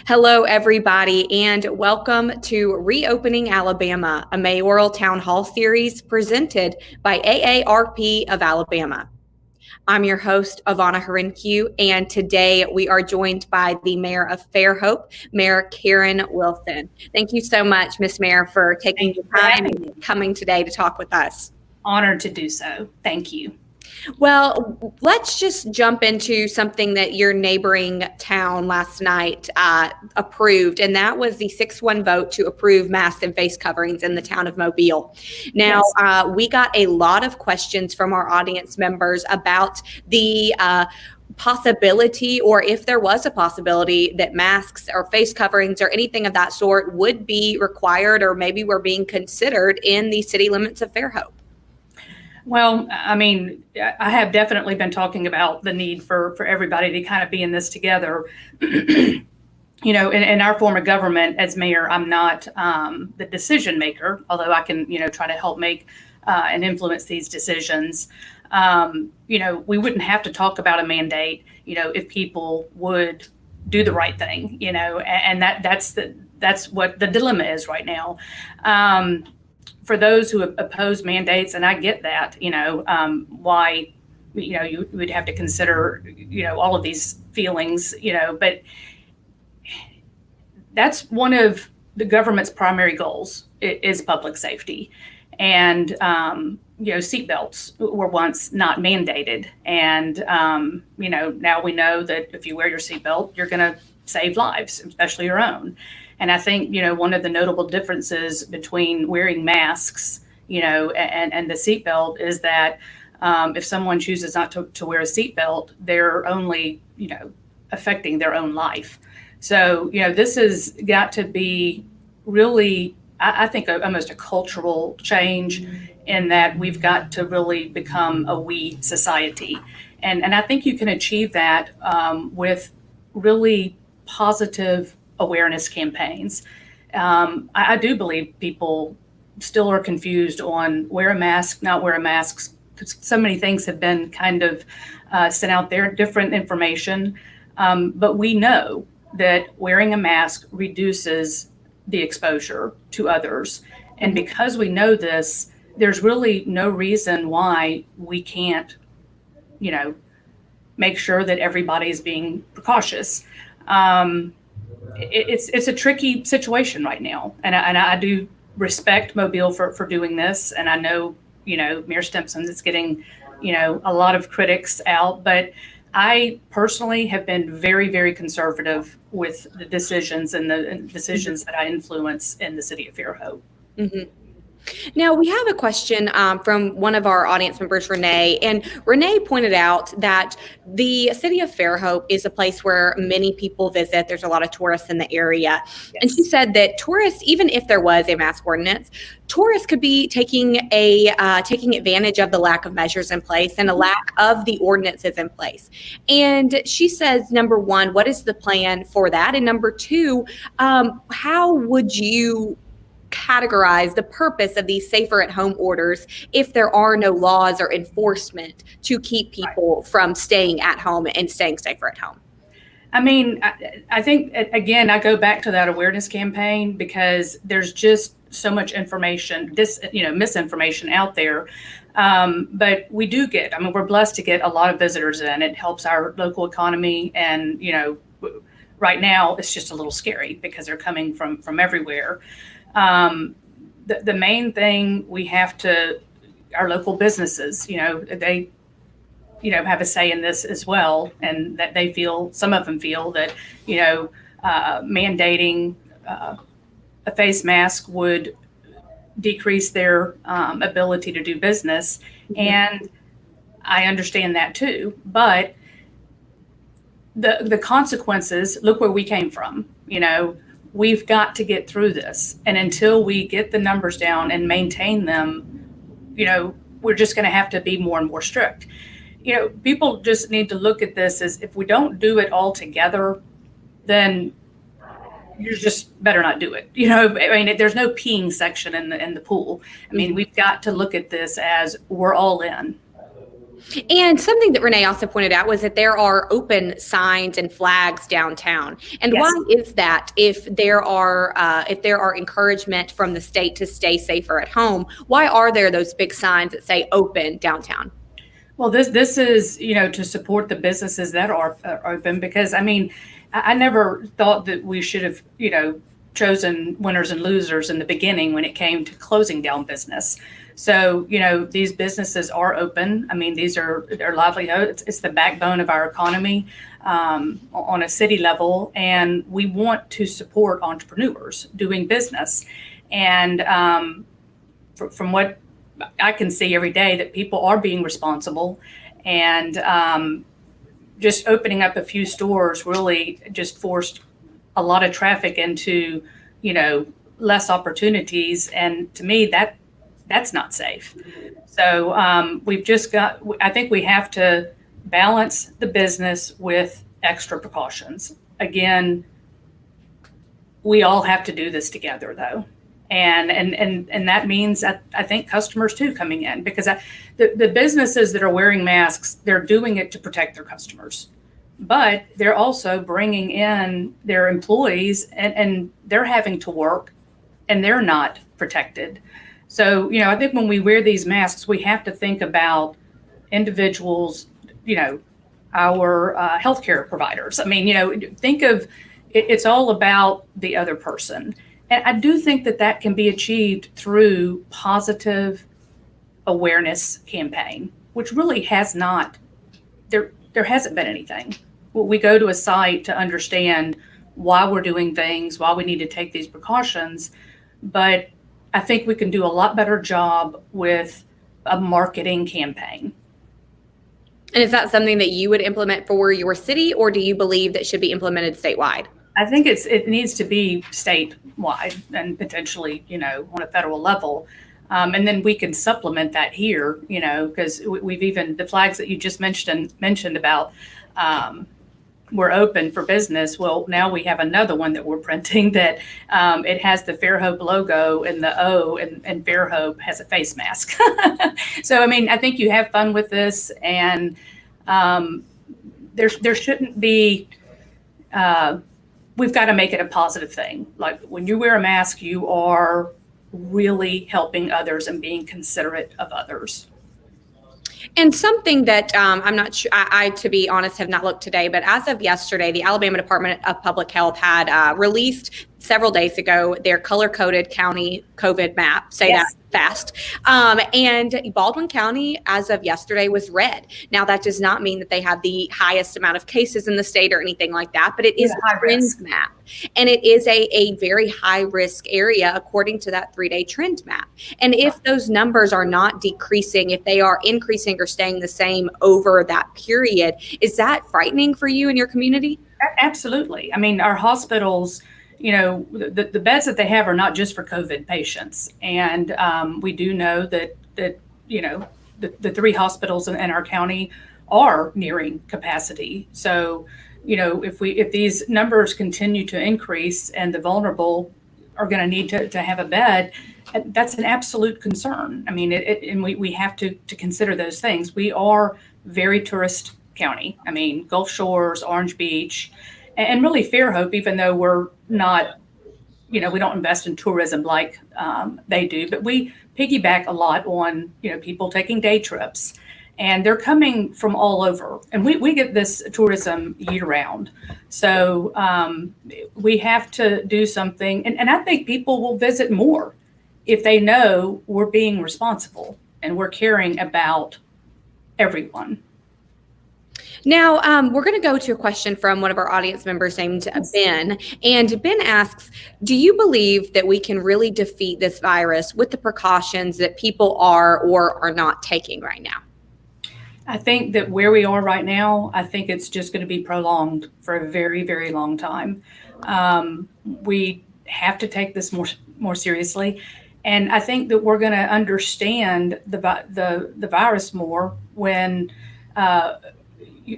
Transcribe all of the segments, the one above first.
Hello, everybody, and welcome to Reopening Alabama, a mayoral town hall series presented by AARP of Alabama. I'm your host, Ivana Harinque, and today we are joined by the mayor of Fairhope, Mayor Karin Wilson. Thank you so much, Ms. Mayor, for taking the time and coming today to talk with us. Honored to do so. Thank you. Well, let's just jump into something that your neighboring town last night approved, and that was the 6-1 vote to approve masks and face coverings in the town of Mobile. Now, yes. We got a lot of questions from our audience members about the possibility, or if there was a possibility, that masks or face coverings or anything of that sort would be required or maybe were being considered in the city limits of Fairhope. Well, I mean, I have definitely been talking about the need for everybody to kind of be in this together. You know, in our form of government as mayor, I'm not the decision maker, although I can, try to help make and influence these decisions. We wouldn't have to talk about a mandate, if people would do the right thing, and that's what the dilemma is right now. For those who oppose mandates, and I get that, why, you would have to consider, all of these feelings, but that's one of the government's primary goals is public safety. And, seatbelts were once not mandated. And, now we know that if you wear your seatbelt, you're going to save lives, especially your own. And I think, one of the notable differences between wearing masks, and the seatbelt is that if someone chooses not to wear a seatbelt, they're only, affecting their own life. So, this has got to be really, I think, almost a cultural change in that we've got to really become a we society. And I think you can achieve that with really positive awareness campaigns. I do believe people still are confused on wear a mask, not wear a mask. So many things have been kind of sent out there, different information. But we know that wearing a mask reduces the exposure to others. And because we know this, there's really no reason why we can't, make sure that everybody is being precautious. It's a tricky situation right now, and I do respect Mobile for doing this, and I know Mayor Stimpson is getting a lot of critics out, but I personally have been very, very conservative with the decisions and the decisions that I influence in the city of Fairhope. Mm-hmm. Now, we have a question from one of our audience members, Renee, and Renee pointed out that the city of Fairhope is a place where many people visit. There's a lot of tourists in the area. Yes. And she said that tourists, even if there was a mask ordinance, tourists could be taking advantage of the lack of measures in place and a lack of the ordinances in place. And she says, number one, what is the plan for that? And number two, how would you categorize the purpose of these safer at home orders if there are no laws or enforcement to keep people from staying at home and staying safer at home? I mean, I think, again, I go back to that awareness campaign because there's just so much information, misinformation out there. But we do we're blessed to get a lot of visitors in. It helps our local economy. And, right now it's just a little scary because they're coming from everywhere. The main thing we have to, our local businesses, they, have a say in this as well. And that some of them feel that, mandating a face mask would decrease their ability to do business. And I understand that too. But the consequences, look where we came from, we've got to get through this. And until we get the numbers down and maintain them, we're just going to have to be more and more strict. People just need to look at this as if we don't do it all together, then you just better not do it. There's no peeing section in the pool. We've got to look at this as we're all in. And something that Renee also pointed out was that there are open signs and flags downtown. And Yes. why is that? If there are encouragement from the state to stay safer at home, why are there those big signs that say open downtown? Well, this is, to support the businesses that are open, because I never thought that we should have, chosen winners and losers in the beginning when it came to closing down business. So, these businesses are open. These are their livelihood. It's the backbone of our economy on a city level, and we want to support entrepreneurs doing business. And from what I can see every day, that people are being responsible, and just opening up a few stores really just forced a lot of traffic into, less opportunities. And to me, that's not safe. So I think we have to balance the business with extra precautions. Again, we all have to do this together, though. And that means I think customers too coming in, because the businesses that are wearing masks, they're doing it to protect their customers, but they're also bringing in their employees, and they're having to work and they're not protected. So, I think when we wear these masks, we have to think about individuals, our healthcare providers. Think of it's all about the other person. And I do think that can be achieved through positive awareness campaign, which really has not, there hasn't been anything. We go to a site to understand why we're doing things, why we need to take these precautions. But I think we can do a lot better job with a marketing campaign. And is that something that you would implement for your city, or do you believe that should be implemented statewide? I think it needs to be statewide and potentially, on a federal level. And then we can supplement that here, because we've even, the flags that you just mentioned about, we're open for business. Well, now we have another one that we're printing that it has the Fairhope logo and the O, and Fairhope has a face mask. So, I think you have fun with this, and there shouldn't be, we've got to make it a positive thing. Like when you wear a mask, you are really helping others and being considerate of others. And something that I'm not sure, I, to be honest, have not looked today, but as of yesterday, the Alabama Department of Public Health had released several days ago their color-coded county COVID map. Say Yes. that fast. And Baldwin County, as of yesterday, was red. Now, that does not mean that they have the highest amount of cases in the state or anything like that, but it is Yeah, high a trend risk. map. And it is a very high-risk area according to that 3-day trend map. And if those numbers are not decreasing, if they are increasing or staying the same over that period, is that frightening for you and your community? Absolutely. Our hospitals, the beds that they have are not just for COVID patients. And we do know that the 3 hospitals in our county are nearing capacity. So, if these numbers continue to increase and the vulnerable are going to need to have a bed, that's an absolute concern. And we have to consider those things. We are very tourist county. Gulf Shores, Orange Beach, and really Fairhope, even though we're not, we don't invest in tourism like they do, but we piggyback a lot on, people taking day trips, and they're coming from all over. And we get this tourism year round. So we have to do something. And I think people will visit more if they know we're being responsible and we're caring about everyone. Now, we're going to go to a question from one of our audience members named Ben. And Ben asks, do you believe that we can really defeat this virus with the precautions that people are or are not taking right now? I think that where we are right now, I think it's just going to be prolonged for a very, very long time. We have to take this more seriously. And I think that we're going to understand the virus more when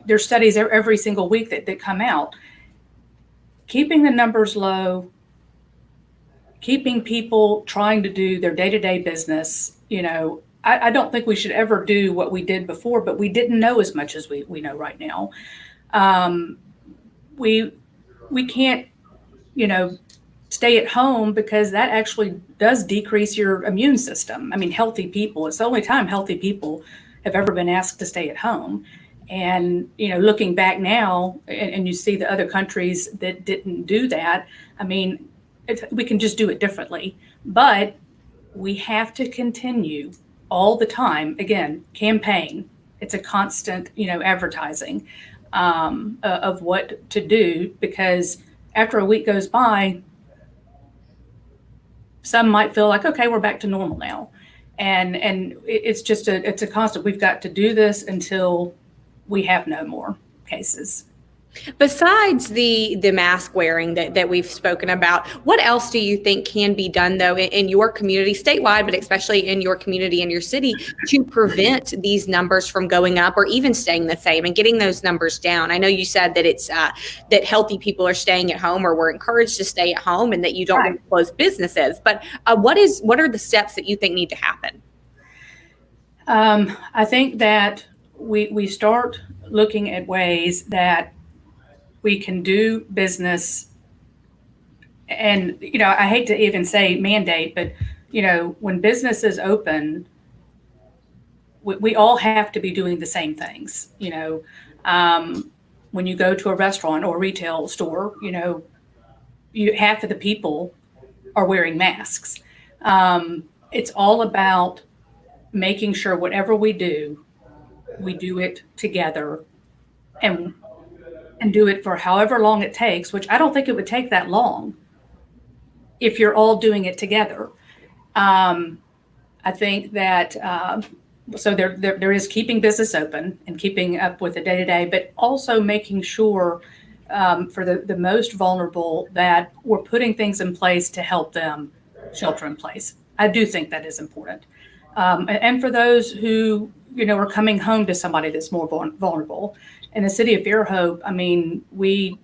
there's studies every single week that come out. Keeping the numbers low, keeping people trying to do their day-to-day business, I don't think we should ever do what we did before, but we didn't know as much as we know right now. Um, we we can't, you know, stay at home because that actually does decrease your immune system. I mean, healthy people, it's the only time healthy people have ever been asked to stay at home. And, looking back now, and you see the other countries that didn't do that, I mean, we can just do it differently. But we have to continue all the time. Again, campaign. It's a constant, advertising of what to do, because after a week goes by, some might feel like, okay, we're back to normal now. And it's a constant. We've got to do this until we have no more cases. Besides the mask wearing that we've spoken about, what else do you think can be done, though, in your community, statewide, but especially in your community and your city, to prevent these numbers from going up or even staying the same and getting those numbers down? I know you said that it's that healthy people are staying at home, or we're encouraged to stay at home, and that you don't Right. want to close businesses. But what are the steps that you think need to happen? I think that we start looking at ways that we can do business. And, I hate to even say mandate, but, when business is open, we all have to be doing the same things. When you go to a restaurant or a retail store, half of the people are wearing masks. It's all about making sure whatever we do it together, and do it for however long it takes, which I don't think it would take that long if you're all doing it together. I think that so there is keeping business open and keeping up with the day-to-day, but also making sure for the most vulnerable that we're putting things in place to help them shelter in place. I do think that is important. And for those who, are coming home to somebody that's more vulnerable. In the city of Fairhope, I mean, we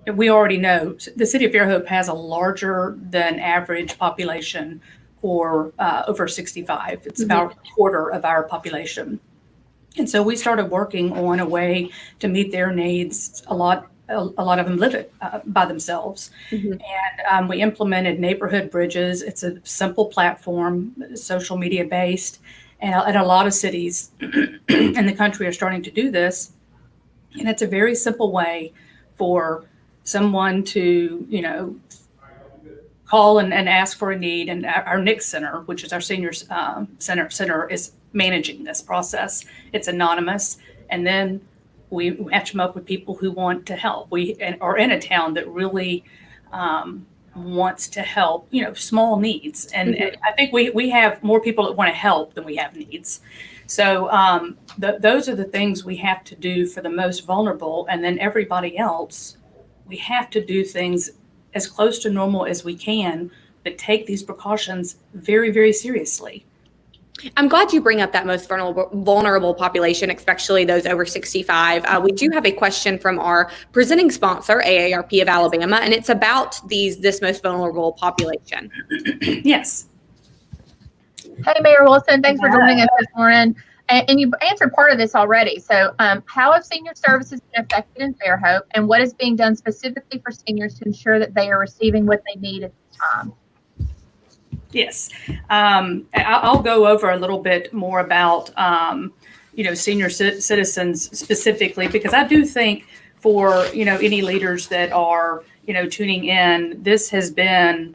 already know the city of Fairhope has a larger than average population for over 65. It's about a quarter of our population. And so we started working on a way to meet their needs. A lot of them live it by themselves. And we implemented neighborhood bridges. It's a simple platform, social media based. And a lot of cities in the country are starting to do this. And it's a very simple way for someone to, call and ask for a need. And our NIC Center, which is our senior center, is managing this process. It's anonymous. And then we match them up with people who want to help. We are in a town that really wants to help, small needs. And I think we have more people that want to help than we have needs. So those are the things we have to do for the most vulnerable. And then everybody else, we have to do things as close to normal as we can, but take these precautions very, very seriously. I'm glad you bring up that most vulnerable population, especially those over 65. We do have a question from our presenting sponsor, AARP of Alabama, and it's about this most vulnerable population. Yes. Hey, Mayor Wilson, thanks for joining us this morning. And you answered part of this already. So how have senior services been affected in Fairhope, and what is being done specifically for seniors to ensure that they are receiving what they need at this time? Yes. I'll go over a little bit more about, senior citizens specifically, because I do think for, any leaders that are, tuning in, this has been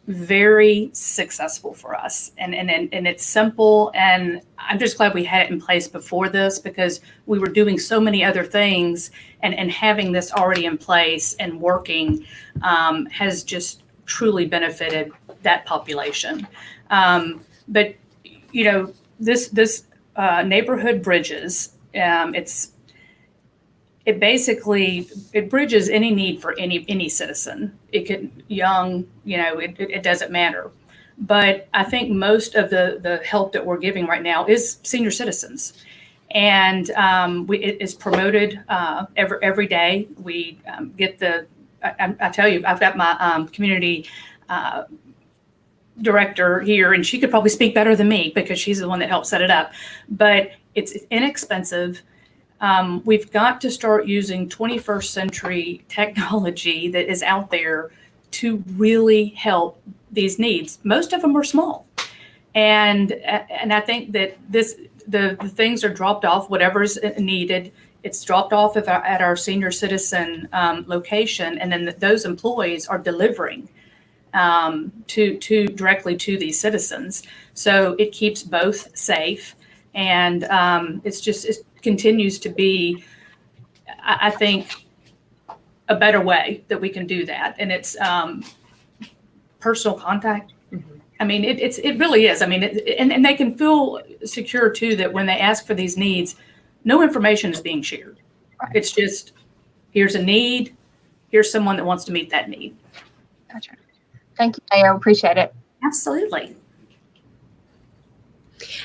very successful for us. And it's simple. And I'm just glad we had it in place before this, because we were doing so many other things, and having this already in place and working has just truly benefited that population. But, this neighborhood bridges, it basically bridges any need for any citizen. It could young, it doesn't matter. But I think most of the help that we're giving right now is senior citizens. And it is promoted every day. We get I tell you, I've got my community director here, and she could probably speak better than me because she's the one that helped set it up, but it's inexpensive. We've got to start using 21st century technology that is out there to really help these needs. Most of them are small. And I think that the things are dropped off, whatever's needed, it's dropped off at our senior citizen location, and then those employees are delivering to directly to these citizens. So it keeps both safe, and it continues to be, I think, a better way that we can do that. And it's personal contact. I mean, it really is. I mean, and they can feel secure too that when they ask for these needs, no information is being shared. Right. It's just, here's a need, here's someone that wants to meet that need. Gotcha. Thank you, Mayor. Appreciate it. Absolutely.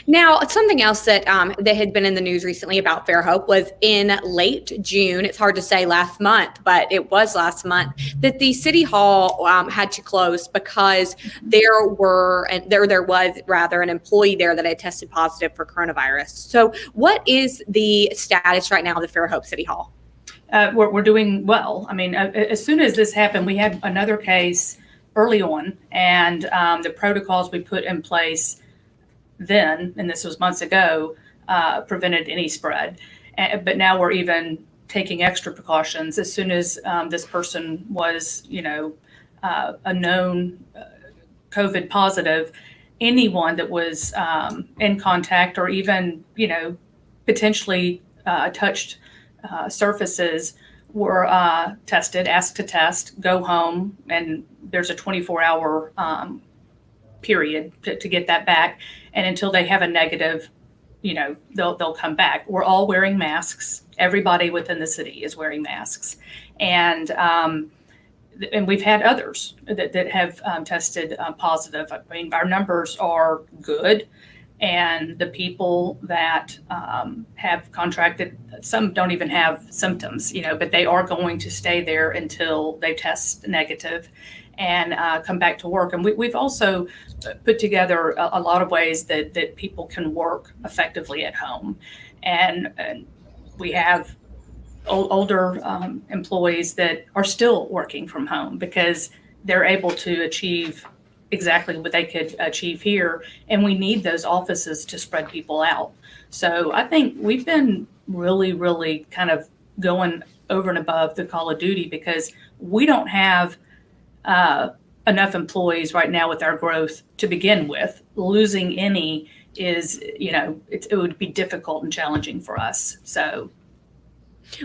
Now, something else that that had been in the news recently about Fairhope was in late June. It's hard to say last month, but it was last month that the city hall had to close because there was an employee there that had tested positive for coronavirus. So, what is the status right now of the Fairhope City Hall? We're doing well. I mean, as soon as this happened, we had another case early on, and the protocols we put in place then, and this was months ago, prevented any spread. But now we're even taking extra precautions. As soon as this person was, a known COVID positive, anyone that was in contact or even, potentially touched surfaces were tested, asked to test, go home, and there's a 24-hour period to get that back. And until they have a negative, they'll come back. We're all wearing masks. Everybody within the city is wearing masks. And we've had others that have tested positive. I mean, our numbers are good. And the people that have contracted, some don't even have symptoms, but they are going to stay there until they test negative and come back to work. And we've also put together a lot of ways that people can work effectively at home. And we have older employees that are still working from home because they're able to achieve exactly what they could achieve here. And we need those offices to spread people out. So I think we've been really, really kind of going over and above the call of duty because we don't have enough employees right now with our growth to begin with. Losing any is, it would be difficult and challenging for us. So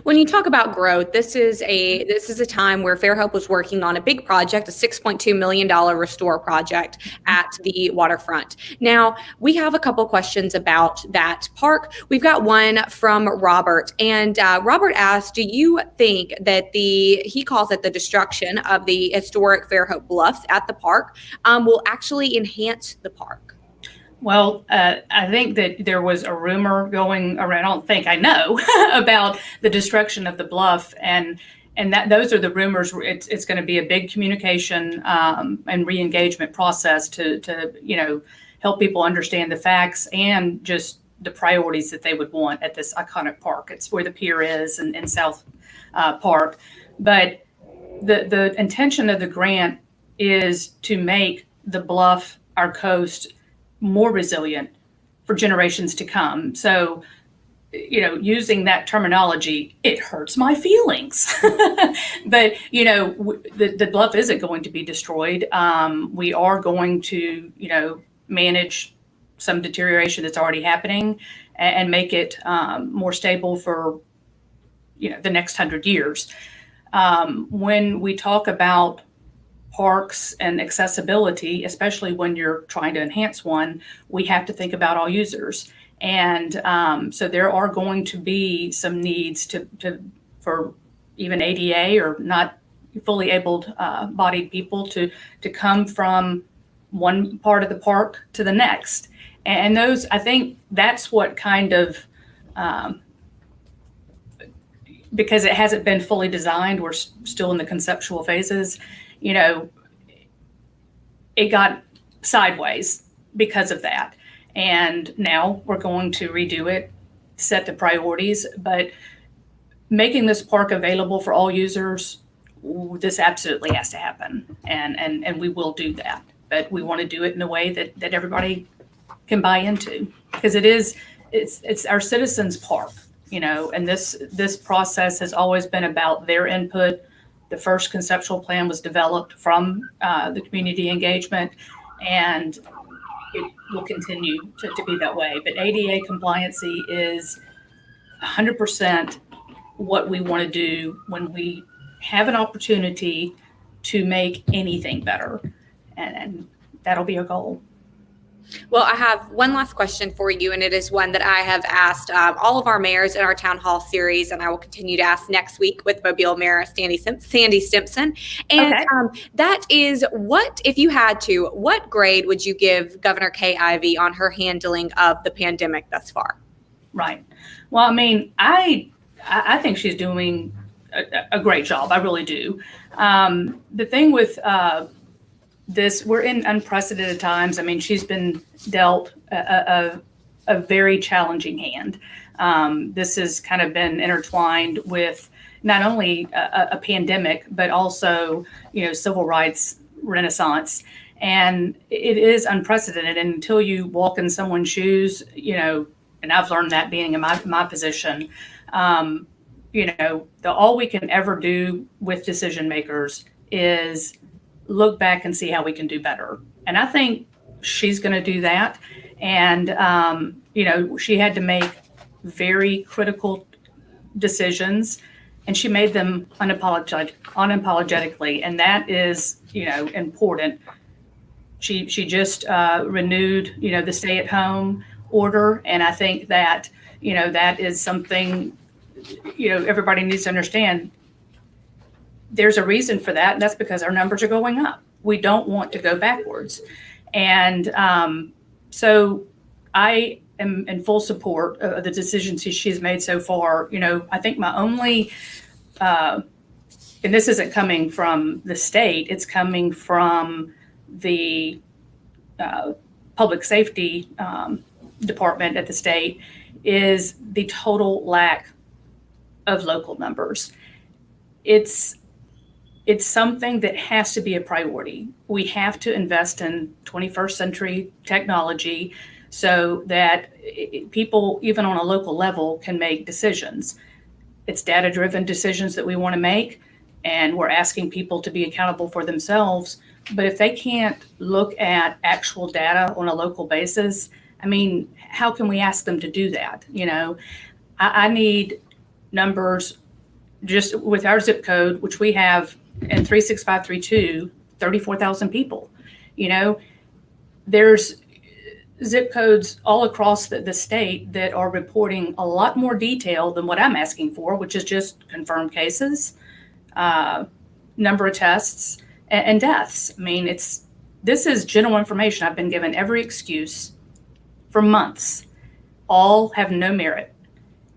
when you talk about growth, this is a time where Fairhope was working on a big project, a $6.2 million restore project at the waterfront. Now, we have a couple questions about that park. We've got one from Robert, and Robert asked, do you think that he calls it the destruction of the historic Fairhope Bluffs at the park will actually enhance the park? Well, I think that there was a rumor going around. I don't think I know about the destruction of the bluff, and that those are the rumors. It's going to be a big communication and re-engagement process to help people understand the facts and just the priorities that they would want at this iconic park. It's where the pier is in South Park, but the intention of the grant is to make the bluff, our coast, more resilient for generations to come. So, using that terminology, it hurts my feelings. But, the bluff isn't going to be destroyed. We are going to, manage some deterioration that's already happening and make it more stable for, the next 100 years. When we talk about parks and accessibility, especially when you're trying to enhance one, we have to think about all users. And so there are going to be some needs for even ADA or not fully able-bodied people to come from one part of the park to the next. And those, I think that's what kind of, because it hasn't been fully designed, we're still in the conceptual phases. It got sideways because of that. And now we're going to redo it, set the priorities, but making this park available for all users, this absolutely has to happen. And we will do that. But we want to do it in a way that everybody can buy into, because it's our citizens' park, and this process has always been about their input. The first conceptual plan was developed from the community engagement, and it will continue to be that way. But ADA compliancy is 100% what we want to do when we have an opportunity to make anything better. And that'll be our goal. Well, I have one last question for you, and it is one that I have asked all of our mayors in our town hall series, and I will continue to ask next week with Mobile Mayor Sandy Stimpson. And Okay. that is, if you had to, what grade would you give Governor Kay Ivey on her handling of the pandemic thus far? Right. Well, I mean, I think she's doing a great job. I really do. The thing with this, we're in unprecedented times. I mean, she's been dealt a very challenging hand. This has kind of been intertwined with not only a pandemic, but also, civil rights renaissance. And it is unprecedented. And until you walk in someone's shoes, and I've learned that being in my position, all we can ever do with decision makers is look back and see how we can do better. And I think she's going to do that. And, she had to make very critical decisions, and she made them unapologetically. And that is, important. She just renewed, the stay-at-home order. And I think that, that is something, everybody needs to understand. There's a reason for that, and that's because our numbers are going up. We don't want to go backwards. And so I am in full support of the decisions she's made so far. I think my only, and this isn't coming from the state, it's coming from the public safety department at the state, is the total lack of local numbers. It's something that has to be a priority. We have to invest in 21st century technology so that people, even on a local level, can make decisions. It's data-driven decisions that we want to make, and we're asking people to be accountable for themselves. But if they can't look at actual data on a local basis, I mean, how can we ask them to do that? I need numbers just with our zip code, which we have in 36532, 34,000 people. There's zip codes all across the state that are reporting a lot more detail than what I'm asking for, which is just confirmed cases, number of tests, and deaths. I mean, this is general information. I've been given every excuse for months. All have no merit.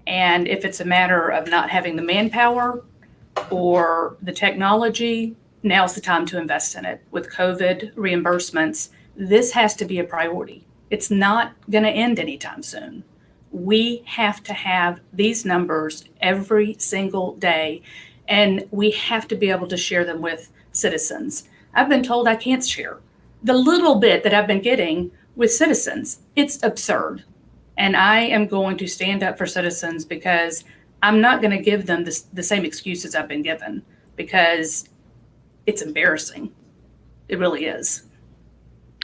And if it's a matter of not having the manpower or the technology, now's the time to invest in it. With COVID reimbursements, this has to be a priority. It's not going to end anytime soon. We have to have these numbers every single day, and we have to be able to share them with citizens. I've been told I can't share the little bit that I've been getting with citizens. It's absurd. And I am going to stand up for citizens, because I'm not going to give them the same excuses I've been given, because it's embarrassing. It really is.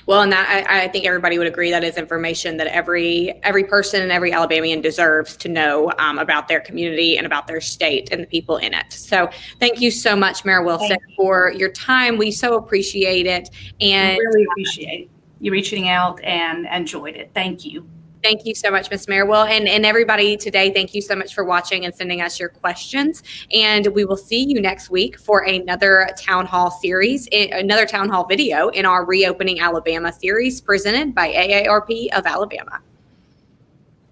Well, and that I think everybody would agree that is information that every person and every Alabamian deserves to know about their community and about their state and the people in it. So thank you so much, Mayor Wilson, for your time. We so appreciate it. And we really appreciate you reaching out and enjoyed it. Thank you. Thank you so much, Ms. Mayor. Well, and everybody today, thank you so much for watching and sending us your questions. And we will see you next week for another town hall series, another town hall video in our Reopening Alabama series presented by AARP of Alabama.